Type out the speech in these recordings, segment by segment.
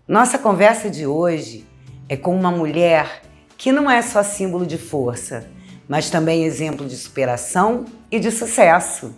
Nossa conversa de hoje é com uma mulher que não é só símbolo de força, mas também exemplo de superação e de sucesso.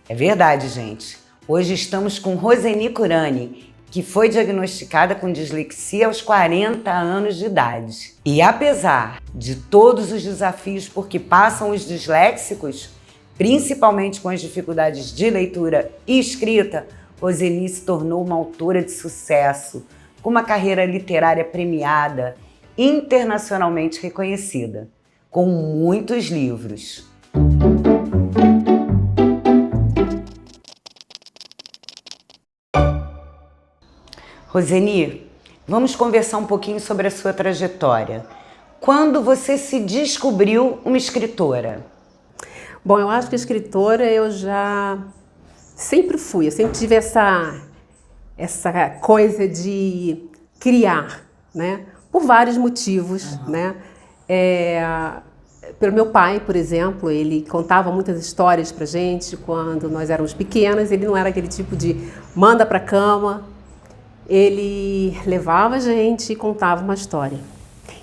É verdade, gente. Hoje estamos com Roseni Curani, que foi diagnosticada com dislexia aos 40 anos de idade. E apesar de todos os desafios por que passam os disléxicos, principalmente com as dificuldades de leitura e escrita, Roseni se tornou uma autora de sucesso, com uma carreira literária premiada, internacionalmente reconhecida, com muitos livros. Roseni, vamos conversar um pouquinho sobre a sua trajetória. Quando você se descobriu uma escritora? Bom, eu acho que escritora eu já sempre fui, eu sempre tive essa coisa de criar, né? Por vários motivos, né? Pelo meu pai, por exemplo, ele contava muitas histórias pra gente quando nós éramos pequenas. Ele não era aquele tipo de manda pra cama, ele levava a gente e contava uma história.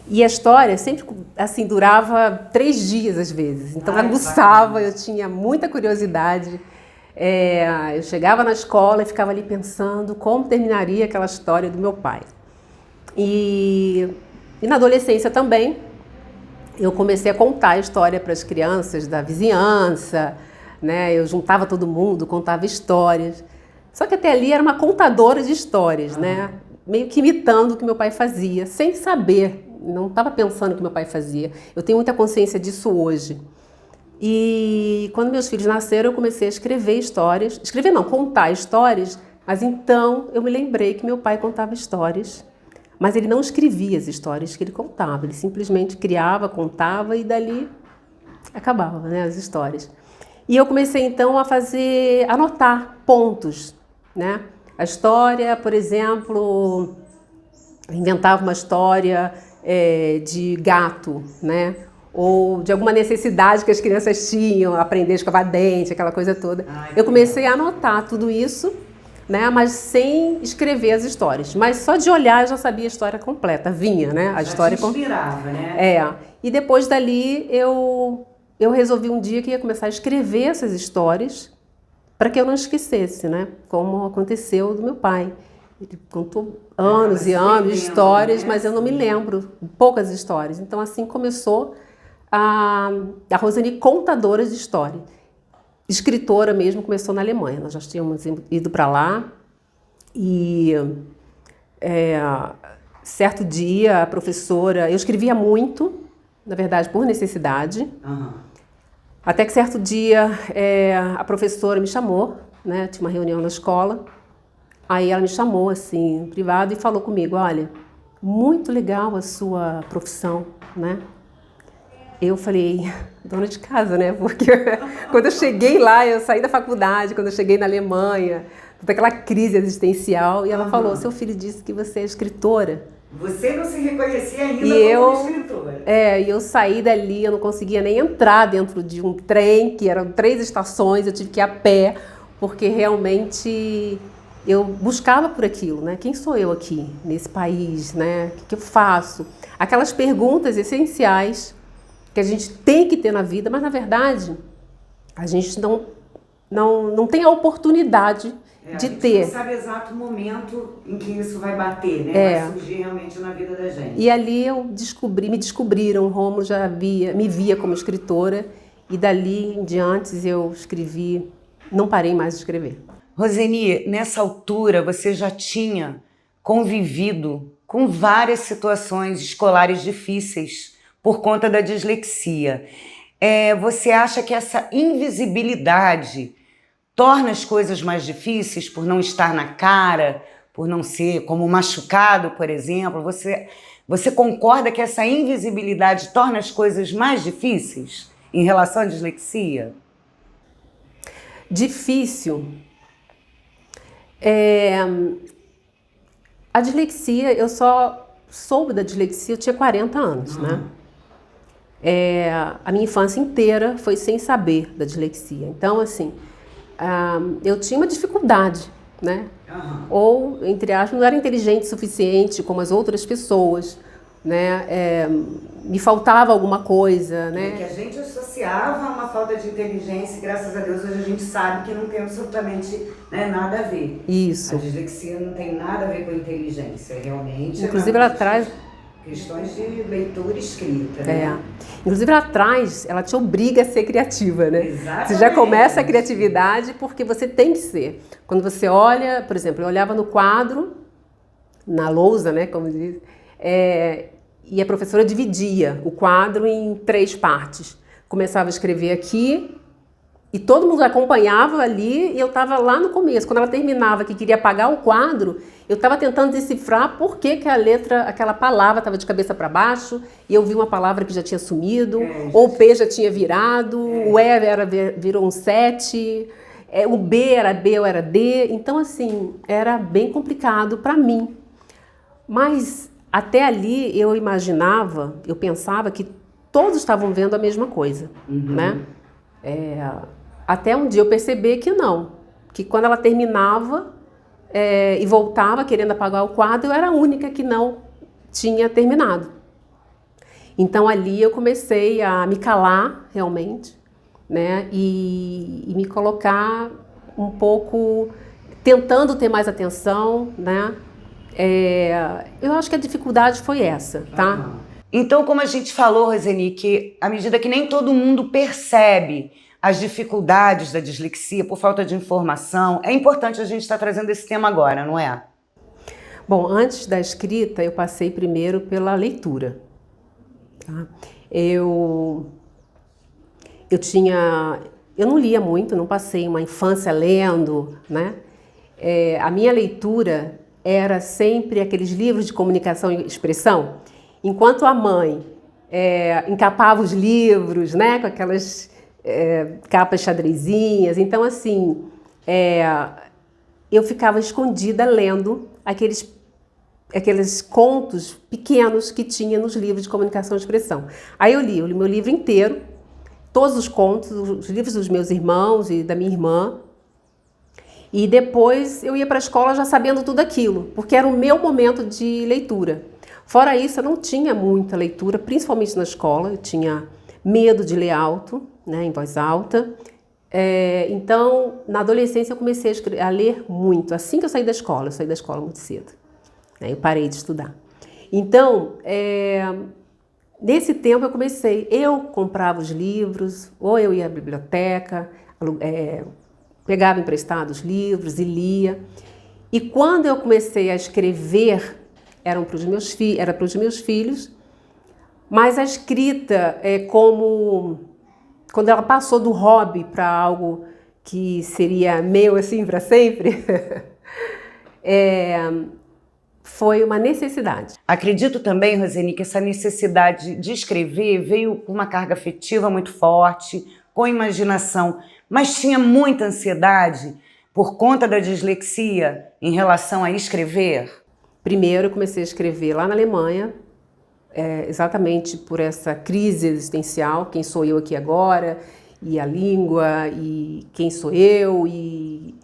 E a história sempre, assim, durava 3 dias às vezes. Então aguçava, eu tinha muita curiosidade. Eu chegava na escola e ficava ali pensando como terminaria aquela história do meu pai. E na adolescência também, eu comecei a contar a história para as crianças da vizinhança, né? Eu juntava todo mundo, contava histórias. Só que até ali era uma contadora de histórias, né? Meio que imitando o que meu pai fazia, sem saber, não estava pensando o que meu pai fazia. Eu tenho muita consciência disso hoje. E quando meus filhos nasceram, eu comecei a escrever histórias. Escrever não, contar histórias, mas então eu me lembrei que meu pai contava histórias, mas ele não escrevia as histórias que ele contava, ele simplesmente criava, contava e dali acabava, né, as histórias. E eu comecei então a anotar pontos, né? A história, por exemplo, inventava uma história de gato, né? Ou de alguma necessidade que as crianças tinham, aprender a escovar dente, aquela coisa toda. Eu comecei a anotar tudo isso, né? Mas sem escrever as histórias. Mas só de olhar eu já sabia a história completa, vinha, né? A história te inspirava, né? E depois dali eu resolvi um dia que ia começar a escrever essas histórias para que eu não esquecesse, né? Como aconteceu do meu pai. Ele contou anos e anos de histórias, né? Mas eu não me lembro, poucas histórias. Então assim começou a Roseni contadora de história. Escritora mesmo começou na Alemanha, nós já tínhamos ido para lá e certo dia a professora, eu escrevia muito, na verdade por necessidade, até que certo dia a professora me chamou, né, tinha uma reunião na escola, aí ela me chamou assim, em privado e falou comigo, olha, muito legal a sua profissão, né? Eu falei, dona de casa, né? Porque quando eu cheguei lá, eu saí da faculdade, quando eu cheguei na Alemanha, toda aquela crise existencial, e ela falou, seu filho disse que você é escritora. Você não se reconhecia ainda como escritora. E eu saí dali, eu não conseguia nem entrar dentro de um trem, que eram 3 estações, eu tive que ir a pé, porque realmente eu buscava por aquilo, né? Quem sou eu aqui, nesse país, né? O que eu faço? Aquelas perguntas essenciais que a gente tem que ter na vida, mas na verdade a gente não tem a oportunidade de ter. A gente não sabe o exato momento em que isso vai bater, né? Vai surgir realmente na vida da gente. E ali eu me descobriram, o Rômulo já me via como escritora e dali em diante eu escrevi, não parei mais de escrever. Roseni, nessa altura você já tinha convivido com várias situações escolares difíceis por conta da dislexia. Você acha que essa invisibilidade torna as coisas mais difíceis por não estar na cara, por não ser como machucado, por exemplo? Você concorda que essa invisibilidade torna as coisas mais difíceis em relação à dislexia? Difícil. A dislexia, eu só soube da dislexia, eu tinha 40 anos, né? A minha infância inteira foi sem saber da dislexia. Então, assim, eu tinha uma dificuldade, né? ou, entre aspas, não era inteligente o suficiente como as outras pessoas, né? Me faltava alguma coisa, né? Que a gente associava a uma falta de inteligência e graças a Deus hoje a gente sabe que não tem absolutamente, né, nada a ver. Isso. A dislexia não tem nada a ver com inteligência, realmente. Inclusive ela traz questões de leitura e escrita, né? Inclusive lá atrás, ela te obriga a ser criativa, né? Exatamente. Você já começa a criatividade porque você tem que ser. Quando você olha, por exemplo, eu olhava no quadro, na lousa, né, como diz, e a professora dividia o quadro em 3 partes. Começava a escrever aqui e todo mundo acompanhava ali e eu estava lá no começo. Quando ela terminava que queria apagar o quadro, eu estava tentando decifrar por que a letra, aquela palavra estava de cabeça para baixo e eu vi uma palavra que já tinha sumido, ou o P já tinha virado, o E virou um 7, o B era B ou era D. Então, assim, era bem complicado para mim. Mas até ali eu imaginava, eu pensava que todos estavam vendo a mesma coisa, né? Até um dia eu percebi que não, que quando ela terminava e voltava querendo apagar o quadro, eu era a única que não tinha terminado. Então ali eu comecei a me calar realmente, né? E me colocar um pouco, tentando ter mais atenção, né? Eu acho que a dificuldade foi essa, tá? Então, como a gente falou, Roseni, que à medida que nem todo mundo percebe as dificuldades da dislexia por falta de informação, é importante a gente estar trazendo esse tema agora, não é? Bom, antes da escrita, eu passei primeiro pela leitura. Tá? Eu não lia muito, não passei uma infância lendo, né? A minha leitura era sempre aqueles livros de comunicação e expressão. Enquanto a mãe encapava os livros, né, com aquelas capas xadrezinhas, então assim, eu ficava escondida lendo aqueles contos pequenos que tinha nos livros de comunicação e expressão. Aí eu li meu livro inteiro, todos os contos, os livros dos meus irmãos e da minha irmã, e depois eu ia para a escola já sabendo tudo aquilo, porque era o meu momento de leitura. Fora isso, eu não tinha muita leitura, principalmente na escola, eu tinha medo de ler alto, né, em voz alta. Então, na adolescência, eu comecei a ler muito. Assim que eu saí da escola muito cedo. Eu parei de estudar. Então, nesse tempo eu comprava os livros, ou eu ia à biblioteca, pegava emprestados livros e lia. E quando eu comecei a escrever, era para os meus filhos, mas a escrita quando ela passou do hobby para algo que seria meu assim para sempre, foi uma necessidade. Acredito também, Roseni, que essa necessidade de escrever veio com uma carga afetiva muito forte, com imaginação, mas tinha muita ansiedade por conta da dislexia em relação a escrever? Primeiro eu comecei a escrever lá na Alemanha, exatamente por essa crise existencial, quem sou eu aqui agora, e a língua, e quem sou eu, e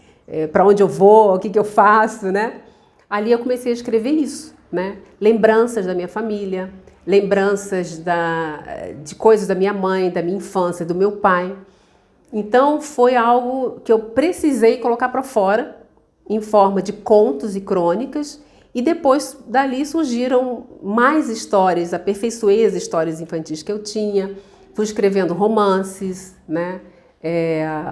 para onde eu vou, o que eu faço, né? Ali eu comecei a escrever isso, né? Lembranças da minha família, lembranças de coisas da minha mãe, da minha infância, do meu pai. Então foi algo que eu precisei colocar para fora, em forma de contos e crônicas, e depois dali surgiram mais histórias, aperfeiçoei as histórias infantis que eu tinha, fui escrevendo romances, né?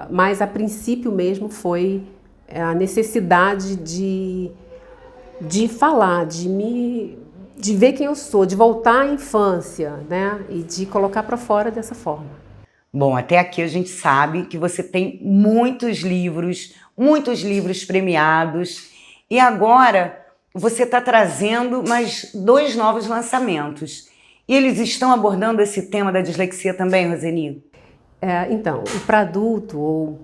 Mas a princípio mesmo foi a necessidade de falar, de ver quem eu sou, de voltar à infância, né? E de colocar para fora dessa forma. Bom, até aqui a gente sabe que você tem muitos livros premiados, e agora você está trazendo mais 2 novos lançamentos. E eles estão abordando esse tema da dislexia também, Roseni? Então, para adulto ou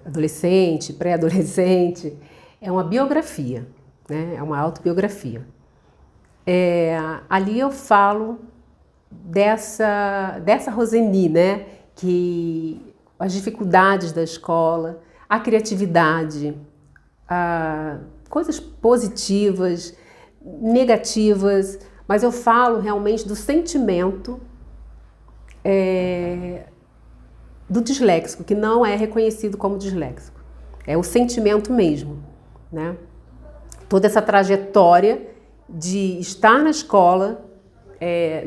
adolescente, pré-adolescente, é uma biografia, né? É uma autobiografia. Ali eu falo dessa Roseni, né? Que as dificuldades da escola, a criatividade, coisas positivas, negativas, mas eu falo realmente do sentimento do disléxico, que não é reconhecido como disléxico. É o sentimento mesmo, né? Toda essa trajetória de estar na escola,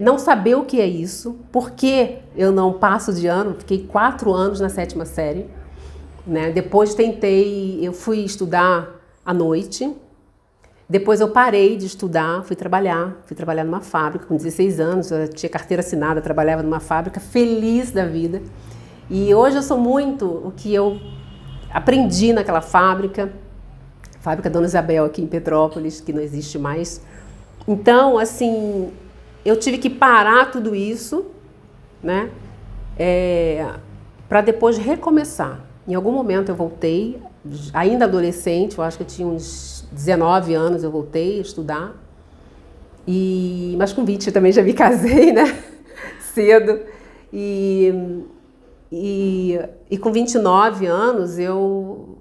não saber o que é isso, porque eu não passo de ano, fiquei 4 anos na 7ª série, né? Depois eu fui estudar à noite, depois eu parei de estudar, fui trabalhar numa fábrica com 16 anos, eu tinha carteira assinada, trabalhava numa fábrica, feliz da vida. E hoje eu sou muito o que eu aprendi naquela fábrica Dona Isabel aqui em Petrópolis, que não existe mais. Então, assim, eu tive que parar tudo isso, né, para depois recomeçar. Em algum momento eu voltei, ainda adolescente, eu acho que eu tinha uns 19 anos, eu voltei a estudar. Mas com 20 eu também já me casei, né, cedo. E com 29 anos eu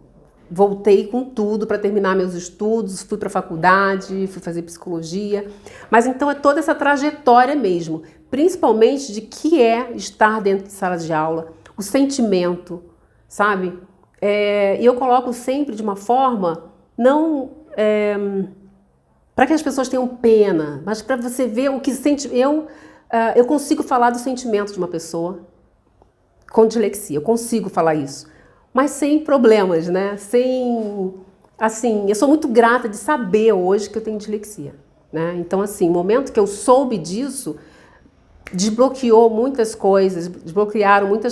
voltei com tudo para terminar meus estudos, fui para a faculdade, fui fazer psicologia. Mas então é toda essa trajetória mesmo, principalmente de que é estar dentro de sala de aula, o sentimento, sabe? E eu coloco sempre de uma forma, não para que as pessoas tenham pena, mas para você ver o que sente. Eu consigo falar do sentimento de uma pessoa com dislexia, eu consigo falar isso, mas sem problemas, né? Assim, eu sou muito grata de saber hoje que eu tenho dislexia, né? Então, assim, o momento que eu soube disso, desbloquearam muitas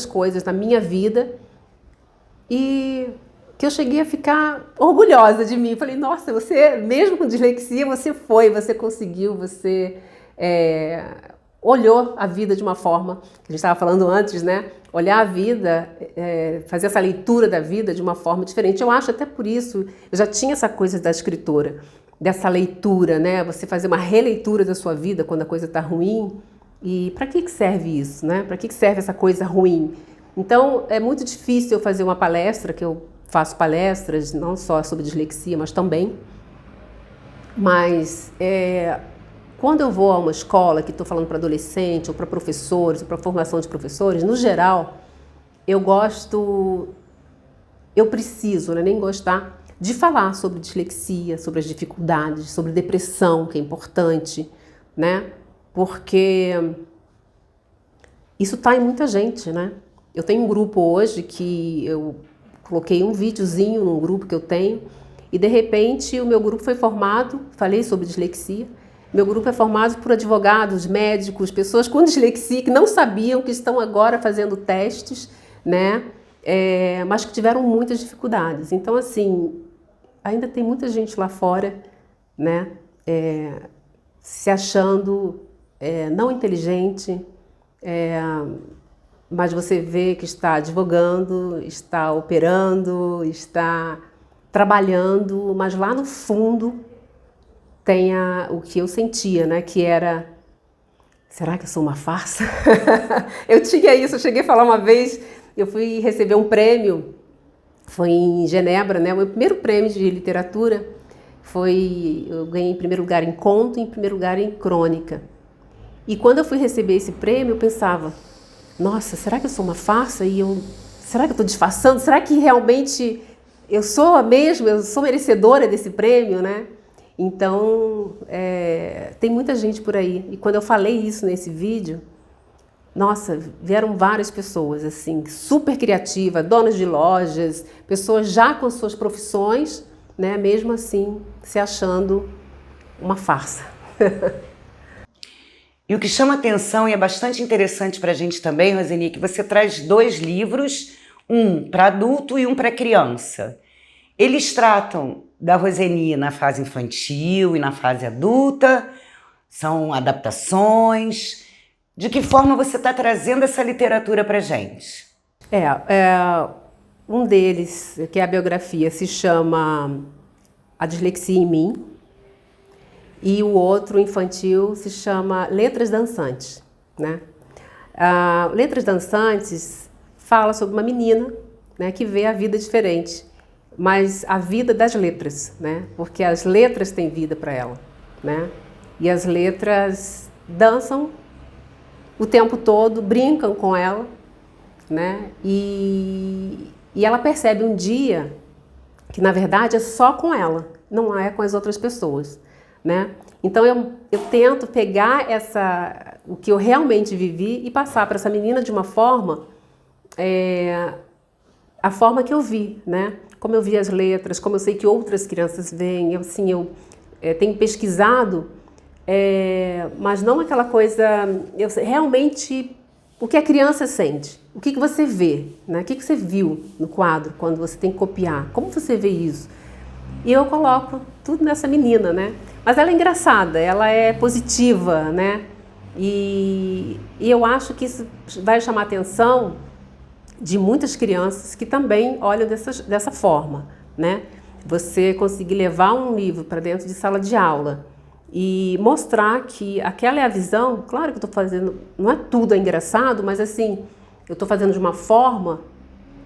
coisas na minha vida e que eu cheguei a ficar orgulhosa de mim. Falei, nossa, você, mesmo com dislexia, você conseguiu, você olhou a vida de uma forma, que a gente estava falando antes, né? Olhar a vida, fazer essa leitura da vida de uma forma diferente. Eu acho até por isso, eu já tinha essa coisa da escritora, dessa leitura, né? Você fazer uma releitura da sua vida quando a coisa está ruim. E para que serve isso, né? Para que serve essa coisa ruim? Então, é muito difícil eu fazer uma palestra, que eu faço palestras, não só sobre dislexia, mas também. Mas quando eu vou a uma escola que estou falando para adolescente, ou para professores, ou para formação de professores, no geral, eu preciso, né, nem gostar, de falar sobre dislexia, sobre as dificuldades, sobre depressão, que é importante, né? Porque isso está em muita gente, né? Eu tenho um grupo hoje que eu coloquei um videozinho num grupo que eu tenho e, de repente, o meu grupo foi formado, falei sobre dislexia, meu grupo é formado por advogados, médicos, pessoas com dislexia que não sabiam, que estão agora fazendo testes, né? Mas que tiveram muitas dificuldades. Então, assim, ainda tem muita gente lá fora, né? Se achando não inteligente, mas você vê que está advogando, está operando, está trabalhando, mas lá no fundo tem o que eu sentia, né? Que era, será que eu sou uma farsa? Eu tinha isso, eu cheguei a falar uma vez, eu fui receber um prêmio, foi em Genebra, né? O meu primeiro prêmio de literatura eu ganhei em primeiro lugar em conto e em primeiro lugar em crônica. E quando eu fui receber esse prêmio, eu pensava, nossa, será que eu sou uma farsa? Será que eu estou disfarçando? Será que realmente eu sou merecedora desse prêmio, né? Então, tem muita gente por aí. E quando eu falei isso nesse vídeo, nossa, vieram várias pessoas, assim, super criativas, donas de lojas, pessoas já com suas profissões, né? Mesmo assim, se achando uma farsa. E o que chama atenção e é bastante interessante para a gente também, Roseni, é que você traz 2 livros, um para adulto e um para criança. Eles tratam da Roseni na fase infantil e na fase adulta, são adaptações. De que forma você está trazendo essa literatura para a gente? Um deles, que é a biografia, se chama A Dislexia em Mim, e o outro, infantil, se chama Letras Dançantes, né? Letras Dançantes fala sobre uma menina, né, que vê a vida diferente. mas a vida das letras, né? Porque as letras têm vida para ela, né? E as letras dançam o tempo todo, brincam com ela, né? E ela percebe um dia que, na verdade, é só com ela, não é com as outras pessoas, né? Então eu tento pegar o que eu realmente vivi e passar para essa menina de uma forma, a forma que eu vi, né? Como eu vi as letras, como eu sei que outras crianças veem, eu tenho pesquisado, mas não aquela coisa, realmente o que a criança sente, o que você vê, né? O que você viu no quadro quando você tem que copiar, como você vê isso? E eu coloco tudo nessa menina, né? Mas ela é engraçada, ela é positiva, né? E eu acho que isso vai chamar a atenção de muitas crianças que também olham dessa forma, né? Você conseguir levar um livro para dentro de sala de aula e mostrar que aquela é a visão. Claro que eu estou fazendo, não é tudo engraçado, mas assim, eu estou fazendo de uma forma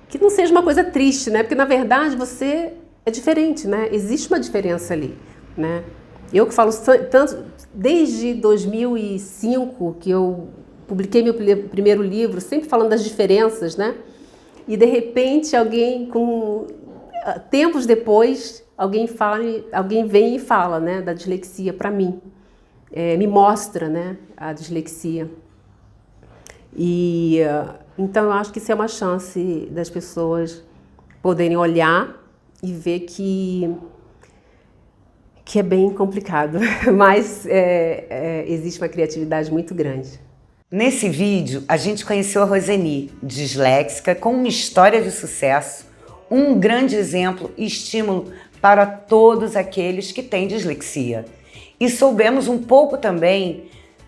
que não seja uma coisa triste, né? Porque na verdade você é diferente, né? Existe uma diferença ali, né? Eu que falo tanto, desde 2005 que eu publiquei meu primeiro livro, sempre falando das diferenças, né? E de repente tempos depois, alguém vem e fala, né, da dislexia para mim, me mostra, né, a dislexia. E então eu acho que isso é uma chance das pessoas poderem olhar e ver que é bem complicado, mas existe uma criatividade muito grande. Nesse vídeo, a gente conheceu a Roseni, disléxica, com uma história de sucesso, um grande exemplo e estímulo para todos aqueles que têm dislexia. E soubemos um pouco também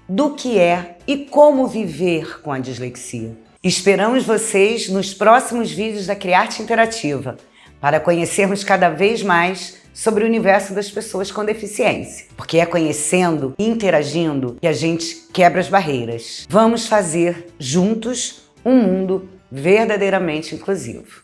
do que é e como viver com a dislexia. Esperamos vocês nos próximos vídeos da Criarte Interativa, para conhecermos cada vez mais sobre o universo das pessoas com deficiência. Porque é conhecendo e interagindo que a gente quebra as barreiras. Vamos fazer juntos um mundo verdadeiramente inclusivo.